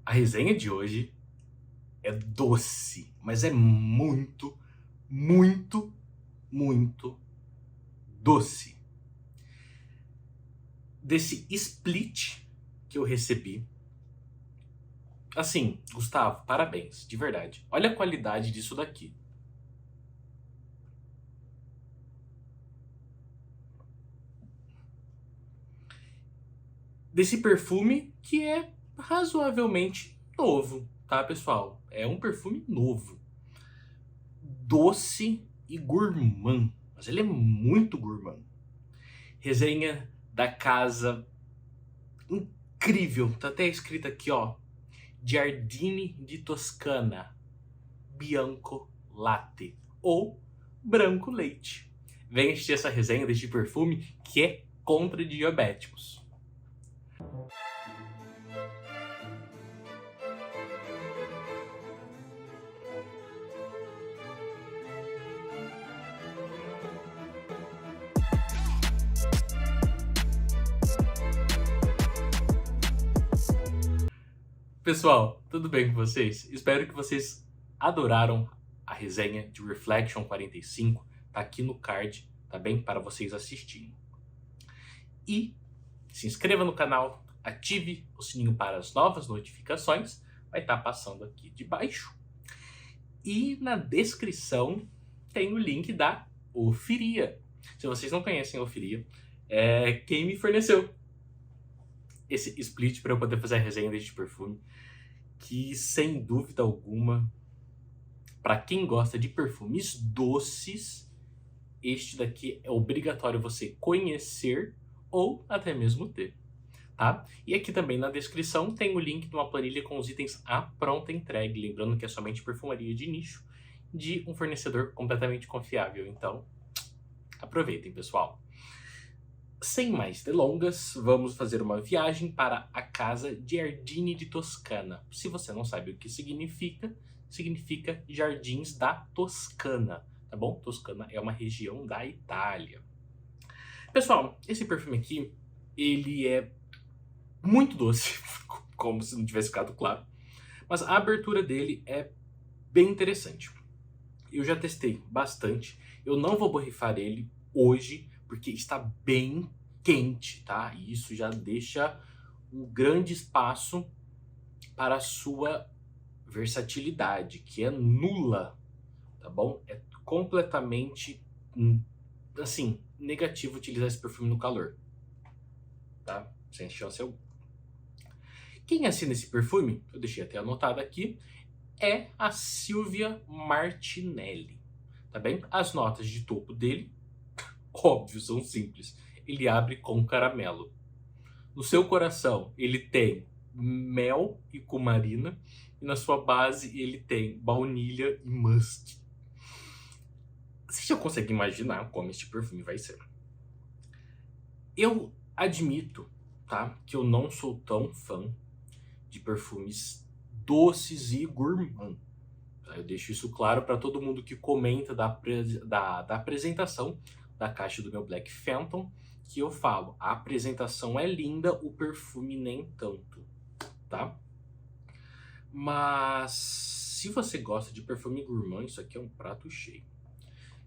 A resenha de hoje é doce, mas é muito, muito, muito doce. Desse split que eu recebi. Assim, Gustavo, parabéns, de verdade. Olha a qualidade disso daqui. Desse perfume que é razoavelmente novo, tá, pessoal? É um perfume novo. Doce e gourmand. Mas ele é muito gourmand. Resenha da casa incrível. Tá até escrito aqui, ó. Giardini di Toscana Bianco Latte ou Branco Leite. Vem assistir essa resenha deste perfume que é contra diabéticos. Pessoal, tudo bem com vocês? Espero que vocês adoraram a resenha de Reflection 45. Tá aqui no card, tá bem? Para vocês assistirem. E se inscreva no canal, ative o sininho para as novas notificações. Vai estar passando aqui de baixo. E na descrição tem o link da Ofiria. Se vocês não conhecem a Ofiria, é quem me forneceu esse split para eu poder fazer a resenha deste perfume, que sem dúvida alguma, para quem gosta de perfumes doces, este daqui é obrigatório você conhecer ou até mesmo ter, tá? E aqui também na descrição tem o link de uma planilha com os itens à pronta entregue, lembrando que é somente perfumaria de nicho, de um fornecedor completamente confiável. Então, aproveitem, pessoal. Sem mais delongas, vamos fazer uma viagem para a casa Giardini di Toscana. Se você não sabe o que significa, significa Jardins da Toscana, tá bom? Toscana é uma região da Itália. Pessoal, esse perfume aqui, ele é muito doce, como se não tivesse ficado claro, mas a abertura dele é bem interessante. Eu já testei bastante, eu não vou borrifar ele hoje, porque está bem quente, tá? E isso já deixa um grande espaço para a sua versatilidade, que é nula, tá bom? É completamente, assim, negativo utilizar esse perfume no calor, tá? Sem chance alguma. Quem assina esse perfume, eu deixei até anotado aqui, é a Silvia Martinelli, tá bem? As notas de topo dele, óbvio, são simples. Ele abre com caramelo. No seu coração, ele tem mel e cumarina. E na sua base, ele tem baunilha e musk. Você já consegue imaginar como este perfume vai ser? Eu admito, tá, que eu não sou tão fã de perfumes doces e gourmand. Eu deixo isso claro para todo mundo que comenta da apresentação da caixa do meu Black Phantom, que eu falo, a apresentação é linda, o perfume nem tanto, tá? Mas se você gosta de perfume gourmand, isso aqui é um prato cheio.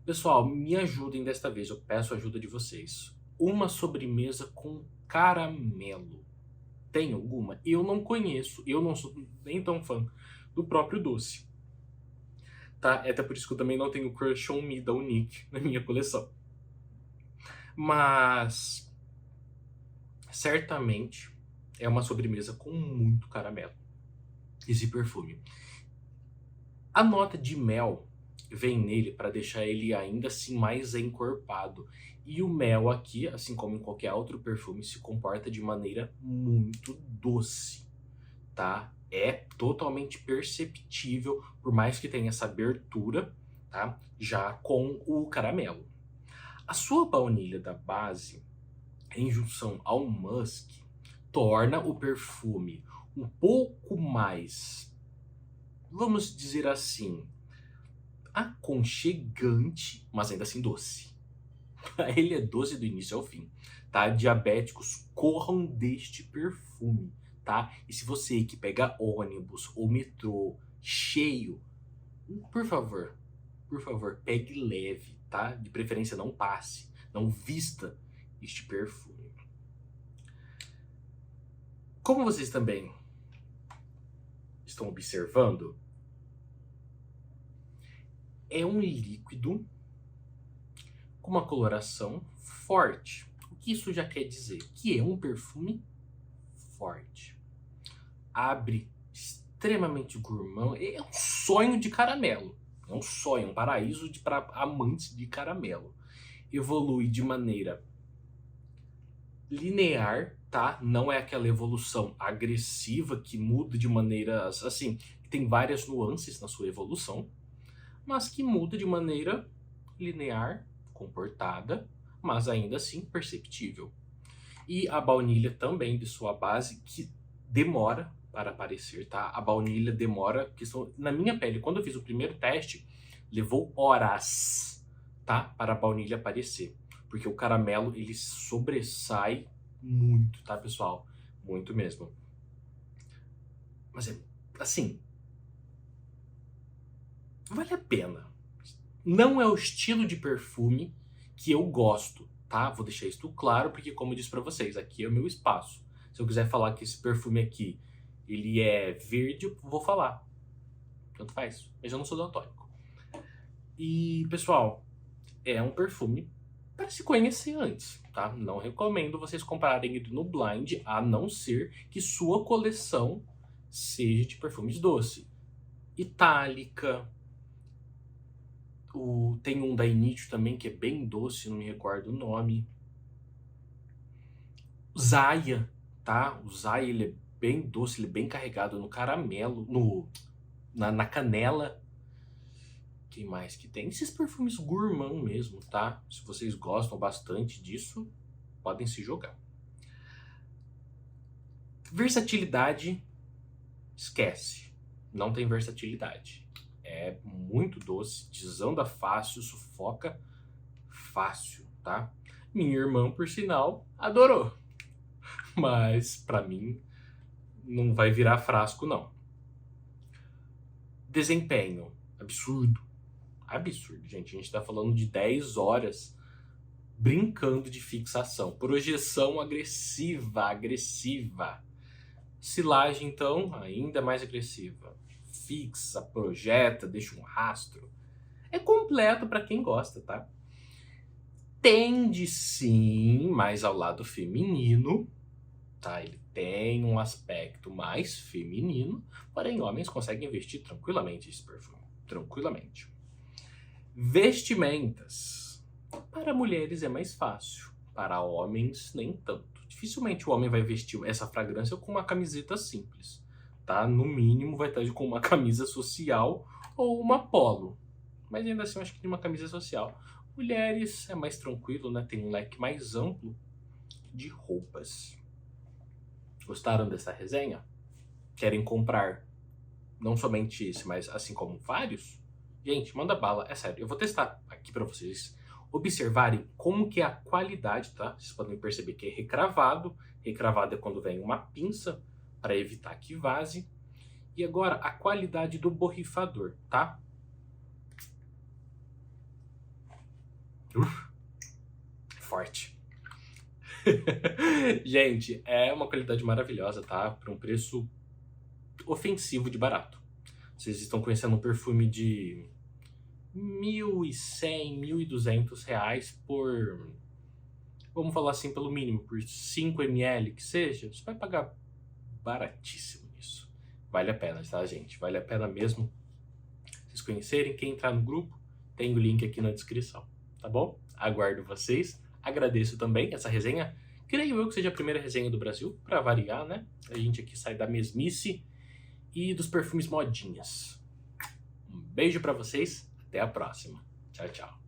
Pessoal, me ajudem desta vez, eu peço a ajuda de vocês. Uma sobremesa com caramelo. Tem alguma? Eu não conheço, eu não sou nem tão fã do próprio doce. Tá? É até por isso que eu também não tenho Crush on Me da Unique na minha coleção. Mas certamente é uma sobremesa com muito caramelo, esse perfume. A nota de mel vem nele para deixar ele ainda assim mais encorpado. E o mel aqui, assim como em qualquer outro perfume, se comporta de maneira muito doce, tá? É totalmente perceptível, por mais que tenha essa abertura, tá? Já com o caramelo. A sua baunilha da base, em junção ao musk, torna o perfume um pouco mais, vamos dizer assim, aconchegante, mas ainda assim doce. Ele é doce do início ao fim, tá? Diabéticos, corram deste perfume, tá? tá? E se você que pega ônibus ou metrô cheio, por favor, pegue leve, tá? De preferência não passe, não vista este perfume. Como vocês também estão observando, é um líquido com uma coloração forte. O que isso já quer dizer? Que é um perfume forte. Abre extremamente gourmand. É um sonho de caramelo. É um sonho, um paraíso para amantes de caramelo. Evolui de maneira linear, tá? Não é aquela evolução agressiva que muda de maneiras assim, tem várias nuances na sua evolução, mas que muda de maneira linear, comportada, mas ainda assim perceptível. E a baunilha também de sua base, que demora para aparecer, tá? A baunilha demora, na minha pele, quando eu fiz o primeiro teste, levou horas, tá? Para a baunilha aparecer. Porque o caramelo, ele sobressai muito, tá, pessoal? Muito mesmo. Mas é, assim, vale a pena. Não é o estilo de perfume que eu gosto, tá? Vou deixar isso claro, porque como eu disse pra vocês, aqui é o meu espaço. Se eu quiser falar que esse perfume aqui, ele é verde, eu vou falar. Tanto faz. Mas eu não sou daltônico. E, pessoal, é um perfume para se conhecer antes, tá? Não recomendo vocês comprarem ele no blind, a não ser que sua coleção seja de perfumes doce. Itálica. Tem um da Initio também que é bem doce, não me recordo o nome. Zaya, tá? O Zaya, ele é bem doce, ele é bem carregado no caramelo, na canela. Quem mais que tem? Esses perfumes gourmand mesmo, tá? Se vocês gostam bastante disso, podem se jogar. Versatilidade, esquece. Não tem versatilidade. É muito doce, desanda fácil, sufoca fácil, tá? Minha irmã, por sinal, adorou. Mas, pra mim, não vai virar frasco, não. Desempenho, absurdo. Absurdo, gente. A gente tá falando de 10 horas brincando de fixação. Projeção agressiva. Silagem, então, ainda mais agressiva. Fixa, projeta, deixa um rastro. É completo para quem gosta, tá? Tende sim mais ao lado feminino, tá? Ele tem um aspecto mais feminino, porém homens conseguem vestir tranquilamente esse perfume. Tranquilamente. Vestimentas. Para mulheres é mais fácil, para homens nem tanto. Dificilmente o homem vai vestir essa fragrância com uma camiseta simples, tá? No mínimo vai estar com uma camisa social ou uma polo. Mas ainda assim eu acho que de uma camisa social. Mulheres é mais tranquilo, né? Tem um leque mais amplo de roupas. Gostaram dessa resenha? Querem comprar não somente esse, mas assim como vários? Gente, manda bala, é sério. Eu vou testar aqui para vocês observarem como que é a qualidade, tá? Vocês podem perceber que é recravado. Recravado é quando vem uma pinça para evitar que vaze. E agora a qualidade do borrifador, tá? Forte. Gente, é uma qualidade maravilhosa, tá? Por um preço ofensivo de barato. Vocês estão conhecendo um perfume de R$1.100, R$1.200 por, vamos falar assim, pelo mínimo, por 5 ml que seja, você vai pagar baratíssimo nisso. Vale a pena, tá, gente? Vale a pena mesmo vocês conhecerem. Quem entrar no grupo, tem o link aqui na descrição, tá bom? Aguardo vocês. Agradeço também essa resenha. Creio eu que seja a primeira resenha do Brasil, para variar, né? A gente aqui sai da mesmice e dos perfumes modinhas. Um beijo para vocês, até a próxima. Tchau, tchau.